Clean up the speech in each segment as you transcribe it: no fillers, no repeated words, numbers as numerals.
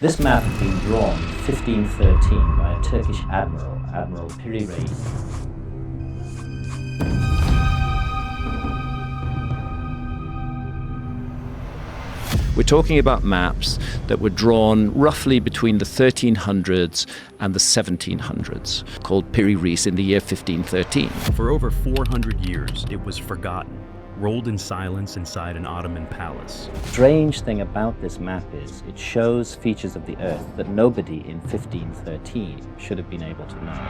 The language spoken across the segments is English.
This map had been drawn in 1513 by a Turkish admiral, Admiral Piri Reis. We're talking about maps that were drawn roughly between the 1300s and the 1700s, called Piri Reis in the year 1513. For over 400 years, it was forgotten, rolled in silence inside an Ottoman palace. The strange thing about this map is it shows features of the Earth that nobody in 1513 should have been able to know.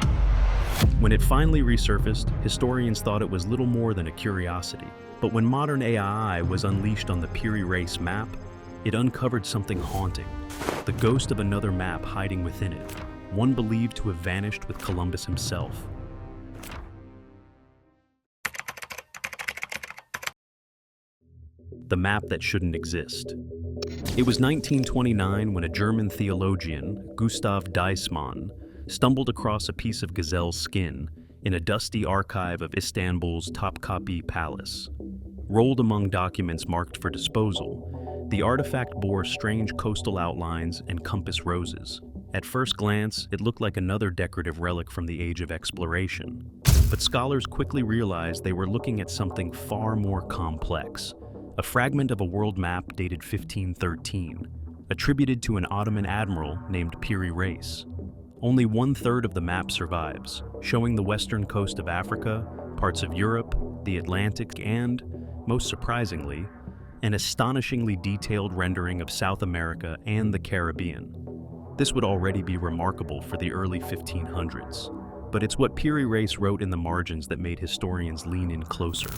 When it finally resurfaced, historians thought it was little more than a curiosity. But when modern AI was unleashed on the Piri Reis map, it uncovered something haunting, the ghost of another map hiding within it, one believed to have vanished with Columbus himself. The map that shouldn't exist. It was 1929 when a German theologian, Gustav Deismann, stumbled across a piece of gazelle skin in a dusty archive of Istanbul's Topkapi Palace. Rolled among documents marked for disposal, the artifact bore strange coastal outlines and compass roses. At first glance, it looked like another decorative relic from the age of exploration. But scholars quickly realized they were looking at something far more complex. A fragment of a world map dated 1513, attributed to an Ottoman admiral named Piri Reis. Only 1/3 of the map survives, showing the western coast of Africa, parts of Europe, the Atlantic, and, most surprisingly, an astonishingly detailed rendering of South America and the Caribbean. This would already be remarkable for the early 1500s, but it's what Piri Reis wrote in the margins that made historians lean in closer.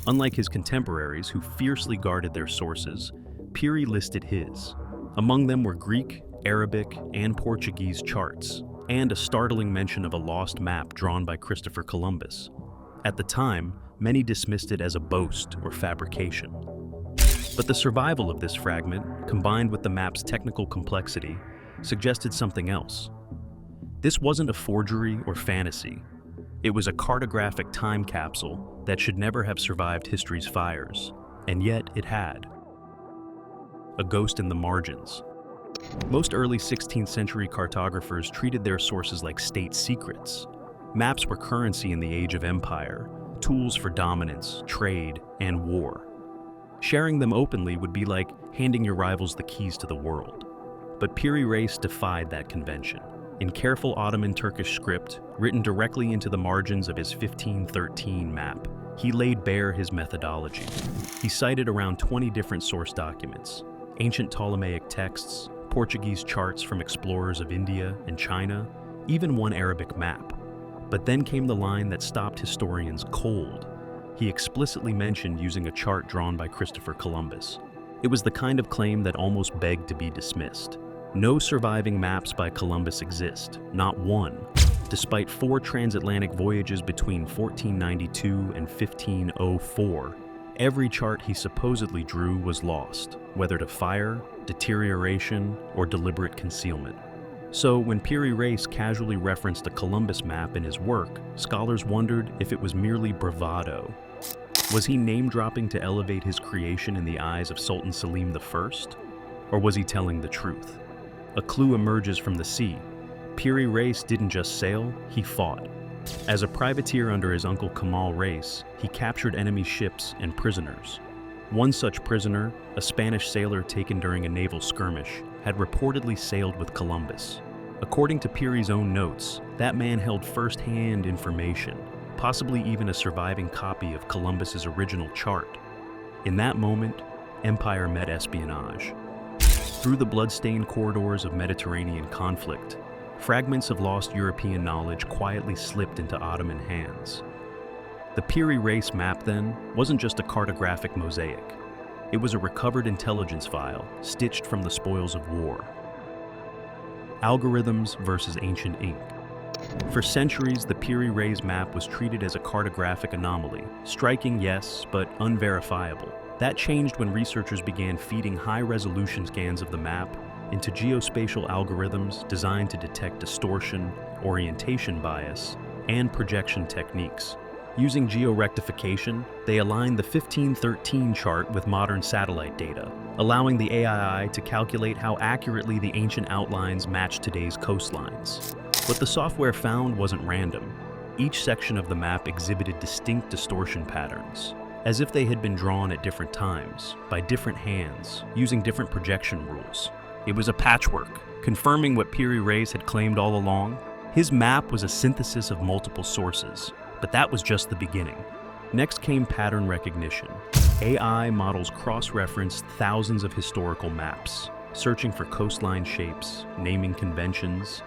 Unlike his contemporaries, who fiercely guarded their sources, Piri listed his. Among them were Greek, Arabic, and Portuguese charts, and a startling mention of a lost map drawn by Christopher Columbus. At the time, many dismissed it as a boast or fabrication. But the survival of this fragment, combined with the map's technical complexity, suggested something else. This wasn't a forgery or fantasy. It was a cartographic time capsule that should never have survived history's fires, and yet it had. A ghost in the margins. Most early 16th century cartographers treated their sources like state secrets. Maps were currency in the age of empire, tools for dominance, trade, and war. Sharing them openly would be like handing your rivals the keys to the world. But Piri Reis defied that convention. In careful Ottoman Turkish script, written directly into the margins of his 1513 map, he laid bare his methodology. He cited around 20 different source documents, ancient Ptolemaic texts, Portuguese charts from explorers of India and China, even one Arabic map. But then came the line that stopped historians cold. He explicitly mentioned using a chart drawn by Christopher Columbus. It was the kind of claim that almost begged to be dismissed. No surviving maps by Columbus exist, not one, despite 4 transatlantic voyages between 1492 and 1504. Every chart he supposedly drew was lost, whether to fire, deterioration, or deliberate concealment. So when Piri Reis casually referenced a Columbus map in his work, scholars wondered if it was merely bravado. Was he name-dropping to elevate his creation in the eyes of Sultan Selim I? Or was he telling the truth? A clue emerges from the sea. Piri Reis didn't just sail, he fought. As a privateer under his uncle Kamal Reis, he captured enemy ships and prisoners. One such prisoner, a Spanish sailor taken during a naval skirmish, had reportedly sailed with Columbus. According to Piri's own notes, that man held first-hand information, possibly even a surviving copy of Columbus's original chart. In that moment, empire met espionage. Through the blood-stained corridors of Mediterranean conflict, fragments of lost European knowledge quietly slipped into Ottoman hands. The Piri Reis map, then, wasn't just a cartographic mosaic. It was a recovered intelligence file, stitched from the spoils of war. Algorithms versus ancient ink. For centuries, the Piri Reis map was treated as a cartographic anomaly. Striking, yes, but unverifiable. That changed when researchers began feeding high-resolution scans of the map into geospatial algorithms designed to detect distortion, orientation bias, and projection techniques. Using georectification, they aligned the 1513 chart with modern satellite data, allowing the AII to calculate how accurately the ancient outlines matched today's coastlines. What the software found wasn't random. Each section of the map exhibited distinct distortion patterns, as if they had been drawn at different times, by different hands, using different projection rules. It was a patchwork, confirming what Piri Reis had claimed all along. His map was a synthesis of multiple sources, but that was just the beginning. Next came pattern recognition. AI models cross-referenced thousands of historical maps, searching for coastline shapes, naming conventions,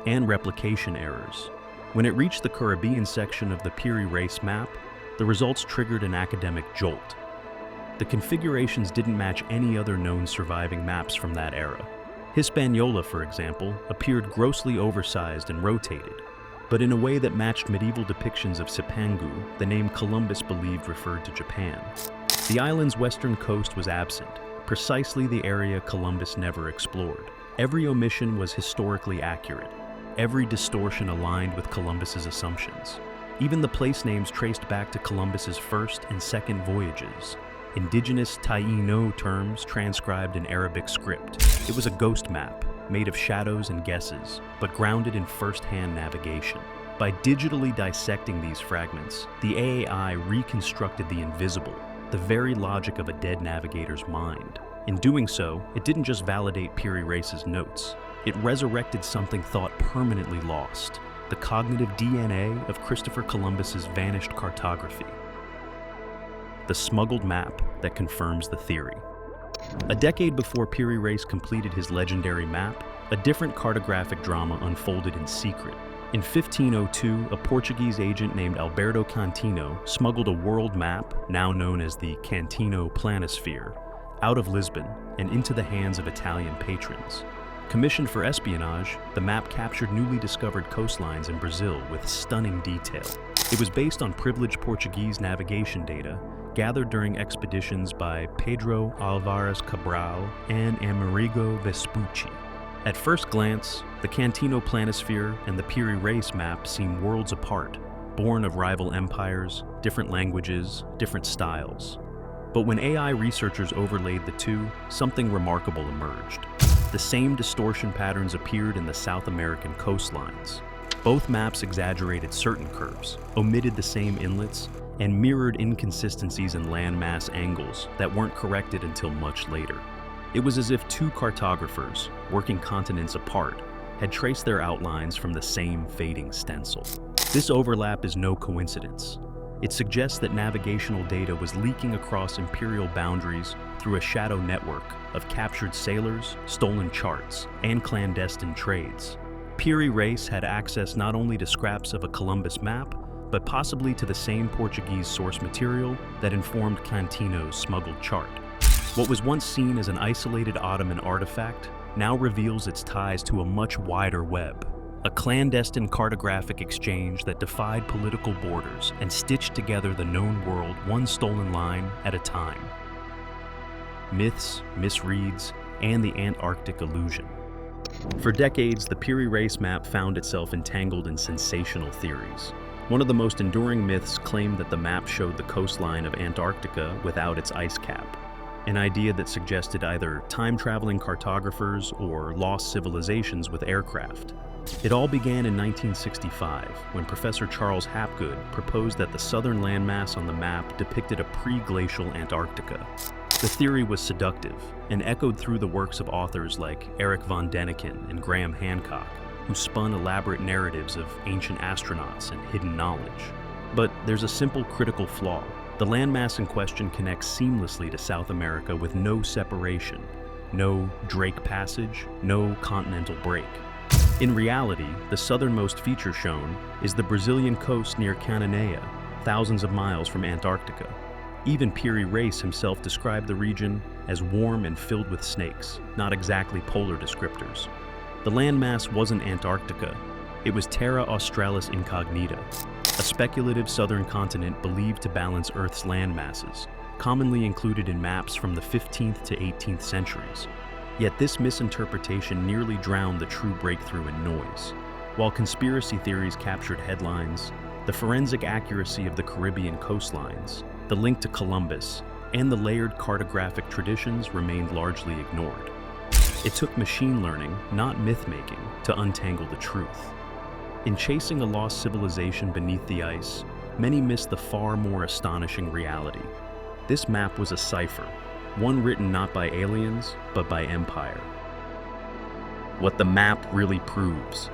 and replication errors. When it reached the Caribbean section of the Piri Reis map, the results triggered an academic jolt. The configurations didn't match any other known surviving maps from that era. Hispaniola, for example, appeared grossly oversized and rotated, but in a way that matched medieval depictions of Cipangu, the name Columbus believed referred to Japan. The island's western coast was absent, precisely the area Columbus never explored. Every omission was historically accurate. Every distortion aligned with Columbus's assumptions. Even the place names traced back to Columbus's first and second voyages. Indigenous Taino terms transcribed in Arabic script. It was a ghost map, made of shadows and guesses, but grounded in first-hand navigation. By digitally dissecting these fragments, the AAI reconstructed the invisible, the very logic of a dead navigator's mind. In doing so, it didn't just validate Piri Reis's notes. It resurrected something thought permanently lost, the cognitive DNA of Christopher Columbus's vanished cartography. The smuggled map that confirms the theory. A decade before Piri Reis completed his legendary map, a different cartographic drama unfolded in secret. In 1502, a Portuguese agent named Alberto Cantino smuggled a world map, now known as the Cantino Planisphere, out of Lisbon and into the hands of Italian patrons. Commissioned for espionage, the map captured newly discovered coastlines in Brazil with stunning detail. It was based on privileged Portuguese navigation data gathered during expeditions by Pedro Álvares Cabral and Amerigo Vespucci. At first glance, the Cantino Planisphere and the Piri Reis map seem worlds apart, born of rival empires, different languages, different styles. But when AI researchers overlaid the two, something remarkable emerged. The same distortion patterns appeared in the South American coastlines. Both maps exaggerated certain curves, omitted the same inlets, and mirrored inconsistencies in landmass angles that weren't corrected until much later. It was as if two cartographers, working continents apart, had traced their outlines from the same fading stencil. This overlap is no coincidence. It suggests that navigational data was leaking across imperial boundaries through a shadow network of captured sailors, stolen charts, and clandestine trades. Piri Reis had access not only to scraps of a Columbus map, but possibly to the same Portuguese source material that informed Cantino's smuggled chart. What was once seen as an isolated Ottoman artifact now reveals its ties to a much wider web, a clandestine cartographic exchange that defied political borders and stitched together the known world one stolen line at a time. Myths, misreads, and the Antarctic illusion. For decades, the Piri Reis map found itself entangled in sensational theories. One of the most enduring myths claimed that the map showed the coastline of Antarctica without its ice cap, an idea that suggested either time-traveling cartographers or lost civilizations with aircraft. It all began in 1965, when Professor Charles Hapgood proposed that the southern landmass on the map depicted a pre-glacial Antarctica. The theory was seductive and echoed through the works of authors like Eric von Däniken and Graham Hancock, who spun elaborate narratives of ancient astronauts and hidden knowledge. But there's a simple critical flaw. The landmass in question connects seamlessly to South America with no separation, no Drake Passage, no continental break. In reality, the southernmost feature shown is the Brazilian coast near Cananea, thousands of miles from Antarctica. Even Piri Reis himself described the region as warm and filled with snakes, not exactly polar descriptors. The landmass wasn't Antarctica, it was Terra Australis Incognita, a speculative southern continent believed to balance Earth's land masses, commonly included in maps from the 15th to 18th centuries. Yet this misinterpretation nearly drowned the true breakthrough in noise. While conspiracy theories captured headlines, The forensic accuracy of the Caribbean coastlines, the link to Columbus, and the layered cartographic traditions remained largely ignored. It took machine learning, not myth-making, to untangle the truth. In chasing a lost civilization beneath the ice, many missed the far more astonishing reality. This map was a cipher, one written not by aliens, but by empire. What the map really proves.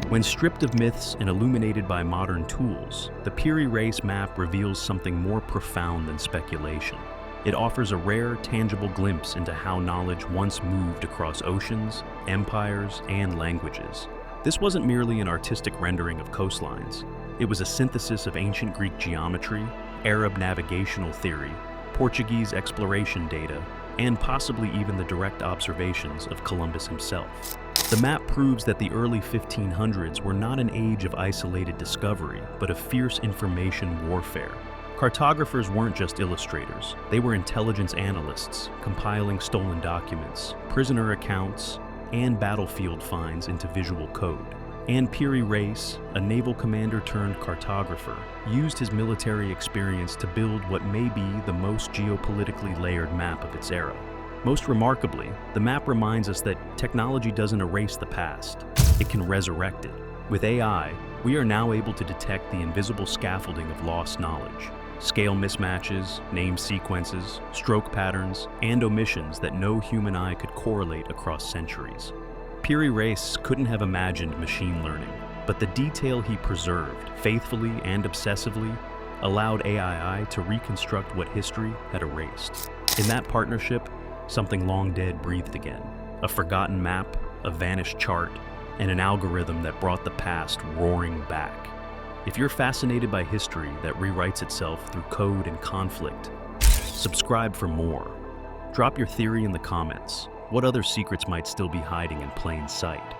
When stripped of myths and illuminated by modern tools, the Piri Reis map reveals something more profound than speculation. It offers a rare, tangible glimpse into how knowledge once moved across oceans, empires, and languages. This wasn't merely an artistic rendering of coastlines. It was a synthesis of ancient Greek geometry, Arab navigational theory, Portuguese exploration data, and possibly even the direct observations of Columbus himself. The map proves that the early 1500s were not an age of isolated discovery, but of fierce information warfare. Cartographers weren't just illustrators, they were intelligence analysts, compiling stolen documents, prisoner accounts, and battlefield finds into visual code. And Piri Reis, a naval commander turned cartographer, used his military experience to build what may be the most geopolitically layered map of its era. Most remarkably, the map reminds us that technology doesn't erase the past, it can resurrect it. With AI, we are now able to detect the invisible scaffolding of lost knowledge. Scale mismatches, name sequences, stroke patterns, and omissions that no human eye could correlate across centuries. Piri Reis couldn't have imagined machine learning, but the detail he preserved, faithfully and obsessively, allowed AI to reconstruct what history had erased. In that partnership, something long dead breathed again. A forgotten map, a vanished chart, and an algorithm that brought the past roaring back. If you're fascinated by history that rewrites itself through code and conflict, subscribe for more. Drop your theory in the comments. What other secrets might still be hiding in plain sight?